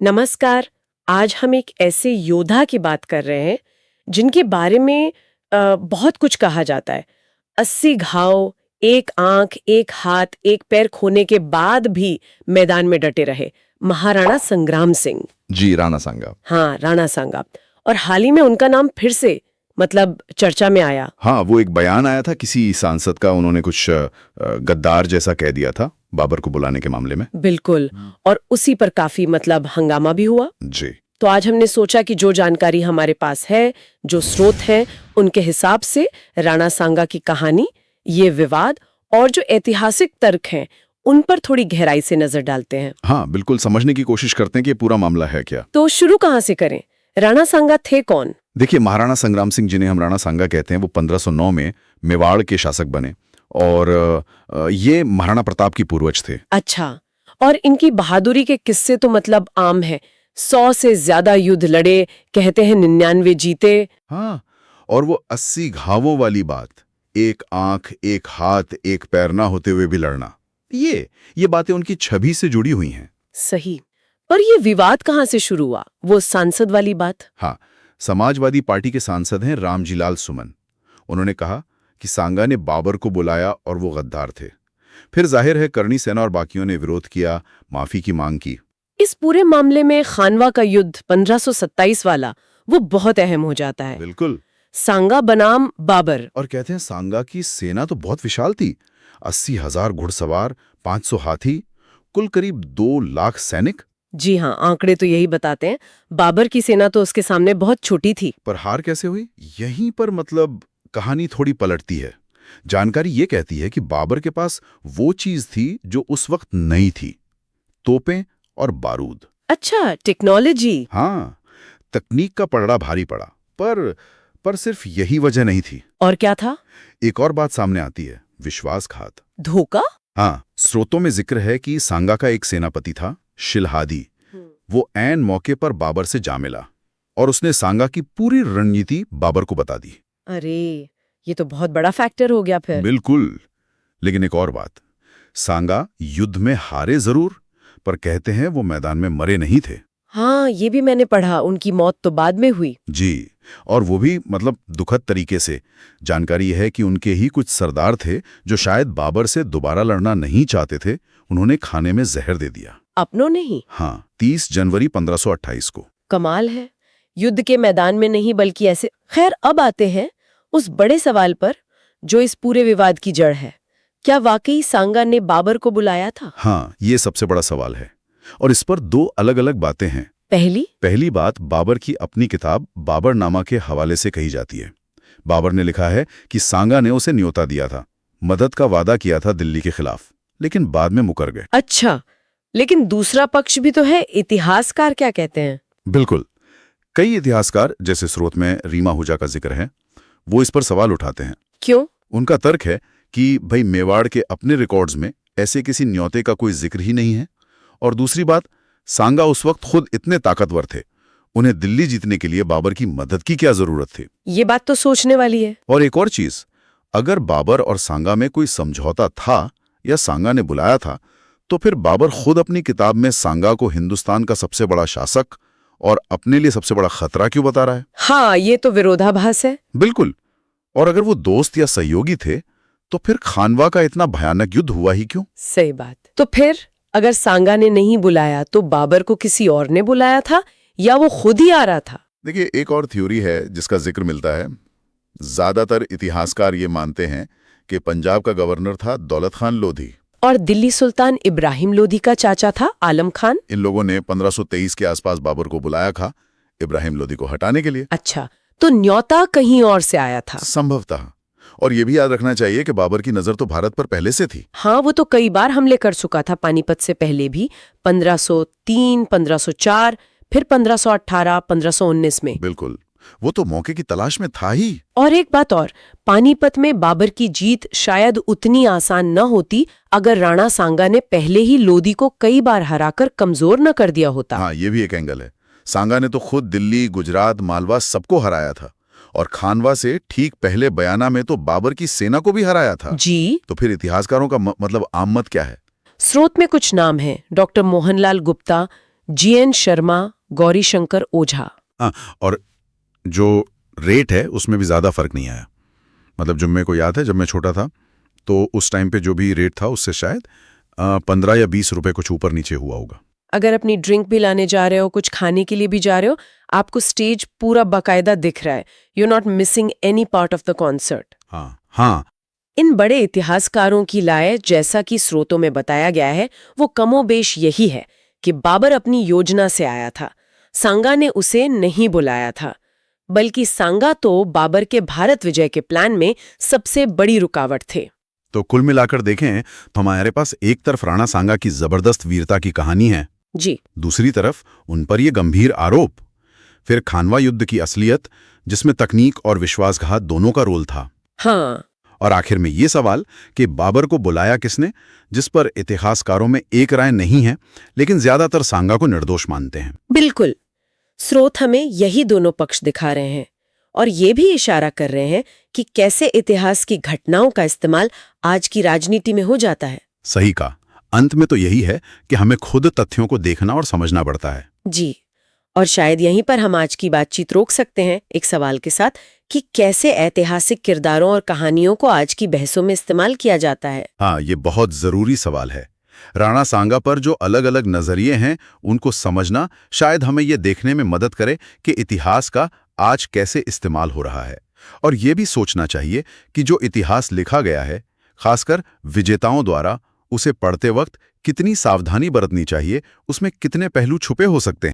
नमस्कार। आज हम एक ऐसे योद्धा की बात कर रहे हैं जिनके बारे में बहुत कुछ कहा जाता है। 80 घाव, एक आंख, एक हाथ, एक पैर खोने के बाद भी मैदान में डटे रहे महाराणा संग्राम सिंह। जी, राणा सांगा। हाँ, राणा सांगा। और हाल ही में उनका नाम फिर से चर्चा में आया। हाँ, वो एक बयान आया था किसी सांसद का, उन्होंने कुछ गद्दार जैसा कह दिया था बाबर को बुलाने के मामले में। बिल्कुल। और उसी पर काफी हंगामा भी हुआ। जी। तो आज हमने सोचा कि जो जानकारी हमारे पास है, जो स्रोत हैं, उनके हिसाब से राणा सांगा की कहानी, ये विवाद और जो ऐतिहासिक तर्क हैं, उन पर थोड़ी गहराई से नजर डालते हैं। हाँ, बिल्कुल समझने की कोशिश करते हैं कि ये पूरा मामला है क्या। तो शुरू कहाँ से करें? राणा सांगा थे कौन? देखिए, महाराणा संग्राम सिंह, जिन्हें हम राणा सांगा कहते हैं, वो 1509 में मेवाड़ के शासक बने और ये महाराणा प्रताप की पूर्वज थे। अच्छा। और इनकी बहादुरी के किस्से तो आम है। 100 से ज्यादा युद्ध लड़े, कहते हैं 99 जीते। हाँ, और वो 80 घावों वाली बात, एक आंख, एक हाथ, एक पैर ना होते हुए भी लड़ना, ये बातें उनकी छवि से जुड़ी हुई हैं। सही। पर ये विवाद कहाँ से शुरू हुआ? वो सांसद वाली बात। हाँ, समाजवादी पार्टी के सांसद हैं रामजीलाल सुमन। उन्होंने कहा कि सांगा ने बाबर को बुलाया और वो गद्दार थे। फिर जाहिर है करणी सेना और बाकियों ने विरोध किया, माफी की मांग की। इस पूरे मामले में खानवा का युद्ध 1527 वाला वो बहुत अहम हो जाता है। बिल्कुल। सांगा बनाम बाबर। और कहते हैं सांगा की सेना तो बहुत विशाल थी। 80,000 घुड़सवार, 500 हाथी, कुल करीब 2 लाख सैनिक। जी हाँ, आंकड़े तो यही बताते हैं। बाबर की सेना तो उसके सामने बहुत छोटी थी। पर हार कैसे हुई? यहीं पर कहानी थोड़ी पलटती है। जानकारी ये कहती है कि बाबर के पास वो चीज थी जो उस वक्त नई थी, तोपें और बारूद। अच्छा, टेक्नोलॉजी। हाँ, तकनीक का पलड़ा भारी पड़ा, पर सिर्फ यही वजह नहीं थी। और क्या था? एक और बात सामने आती है, विश्वासघात। धोखा। हाँ, स्रोतों में जिक्र है कि सांगा का एक सेनापति था, शिलहादी। वो ऐन मौके पर बाबर से जा मिला और उसने सांगा की पूरी रणनीति बाबर को बता दी। अरे, ये तो बहुत बड़ा फैक्टर हो गया फिर। बिल्कुल। लेकिन एक और बात, सांगा युद्ध में हारे जरूर, पर कहते हैं वो मैदान में मरे नहीं थे। हाँ, ये भी मैंने पढ़ा। उनकी मौत तो बाद में हुई। जी, और वो भी दुखद तरीके से। जानकारी है कि उनके ही कुछ सरदार थे जो शायद बाबर से दोबारा लड़ना नहीं चाहते थे, उन्होंने खाने में जहर दे दिया। अपनों ने ही? हाँ, 30 जनवरी 1528 को। कमाल है। युद्ध के मैदान में नहीं, बल्कि ऐसे। खैर, अब आते हैं उस बड़े सवाल पर जो इस पूरे विवाद की जड़ है। क्या वाकई सांगा ने बाबर को बुलाया था? हाँ, ये सबसे बड़ा सवाल है और इस पर 2 अलग-अलग बातें हैं। पहली बात बाबर की अपनी किताब बाबरनामा के हवाले से कही जाती है। बाबर ने लिखा है कि सांगा ने उसे न्योता दिया था, मदद का वादा किया था दिल्ली के खिलाफ, लेकिन बाद में मुकर गए। अच्छा, लेकिन दूसरा पक्ष भी तो है। इतिहासकार क्या कहते हैं? बिल्कुल। कई इतिहासकार, जैसे स्रोत में रीमा हुजा का जिक्र है, वो इस पर सवाल उठाते हैं। क्यों? उनका तर्क है कि भाई मेवाड़ के अपने रिकॉर्ड्स में ऐसे किसी न्योते का कोई जिक्र ही नहीं है, और दूसरी बात, सांगा उस वक्त खुद इतने ताकतवर थे, उन्हें दिल्ली जीतने के लिए बाबर की मदद की क्या जरूरत थी? ये बात तो सोचने वाली है। और एक और चीज, अगर बाबर और सांगा में कोई समझौता था या सांगा ने बुलाया था, तो फिर बाबर खुद अपनी किताब में सांगा को हिंदुस्तान का सबसे बड़ा शासक और अपने लिए सबसे बड़ा खतरा क्यों बता रहा है? हाँ, ये तो विरोधाभास है। बिल्कुल। और अगर वो दोस्त या सहयोगी थे, तो फिर खानवा का इतना भयानक युद्ध हुआ ही क्यों? सही बात। तो फिर अगर सांगा ने नहीं बुलाया, तो बाबर को किसी और ने बुलाया था या वो खुद ही आ रहा था? देखिए, एक और थ्योरी है जिसका जिक्र मिलता है। ज्यादातर इतिहासकार ये मानते हैं कि पंजाब का गवर्नर था दौलत खान लोधी और दिल्ली सुल्तान इब्राहिम लोधी का चाचा था आलम खान। इन लोगों ने 1523 के आसपास बाबर को बुलाया था इब्राहिम लोधी को हटाने के लिए। अच्छा, तो न्योता कहीं और से आया था? संभवतः। और ये भी याद रखना चाहिए कि बाबर की नजर तो भारत पर पहले से थी। हाँ, वो तो कई बार हमले कर चुका था पानीपत से पहले भी। 1503, 1504, फिर 1518, 1519 में। बिल्कुल, वो तो मौके की तलाश में था ही। और एक बात और, पानीपत में बाबर की जीत शायद उतनी आसान न होती अगर राणा सांगा ने पहले ही लोधी को कई बार हराकर कमजोर न कर दिया होता। हाँ, ये भी एक एंगल है। सांगा ने तो खुद दिल्ली, गुजरात, मालवा सबको हराया था, और खानवा से ठीक पहले बयाना में तो बाबर की सेना को भी हराया था। जी। तो फिर इतिहासकारों का आमत क्या है? स्रोत में कुछ नाम हैं। डॉक्टर मोहनलाल गुप्ता, GN शर्मा, गौरीशंकर ओझा। हाँ, और जो रेट है उसमें भी ज़्यादा फर्क नहीं आया। मतलब जब मेरे को याद है, जब मैं छोटा था तो उस टाइम पे जो भी रेट था उससे शायद 15 या 20 रुपए कुछ ऊपर नीचे हुआ होगा। अगर अपनी ड्रिंक भी लाने जा रहे हो, कुछ खाने के लिए भी जा रहे हो, आपको स्टेज पूरा बाकायदा दिख रहा है। You are not missing any part of the concert. हाँ हाँ। इन बड़े इतिहासकारों की लाए, जैसा कि स्रोतों में बताया गया है, वो कमोबेश यही है कि बाबर अपनी योजना से आया था। सांगा ने उसे नहीं बुलाया था, बल्कि सांगा तो बाबर के भारत विजय के प्लान में सबसे बड़ी रुकावट थे। तो कुल मिलाकर देखें तो हमारे पास एक तरफ राणा सांगा की जबरदस्त वीरता की कहानी है जी, दूसरी तरफ उन पर ये गंभीर आरोप, फिर खानवा युद्ध की असलियत जिसमें तकनीक और विश्वासघात दोनों का रोल था। हाँ, और आखिर में ये सवाल कि बाबर को बुलाया किसने, जिस पर इतिहासकारों में एक राय नहीं है, लेकिन ज्यादातर सांगा को निर्दोष मानते हैं। बिल्कुल। स्रोत हमें यही दोनों पक्ष दिखा रहे हैं और ये भी इशारा कर रहे हैं कि कैसे इतिहास की घटनाओं का इस्तेमाल आज की राजनीति में हो जाता है। सही कहा। अंत में तो यही है कि हमें खुद तथ्यों को देखना और समझना पड़ता है। जी, और शायद यहीं पर हम आज की बातचीत रोक सकते हैं एक सवाल के साथ कि कैसे ऐतिहासिक किरदारों और कहानियों को आज की बहसों में इस्तेमाल किया जाता है। हाँ, ये बहुत जरूरी सवाल है। राणा सांगा पर जो अलग अलग नजरिए हैं उनको समझना शायद हमें ये देखने में मदद करे कि इतिहास का आज कैसे इस्तेमाल हो रहा है। और ये भी सोचना चाहिए कि जो इतिहास लिखा गया है, खासकर विजेताओं द्वारा, उसे पढ़ते वक्त कितनी सावधानी बरतनी चाहिए, उसमें कितने पहलू छुपे हो सकते हैं।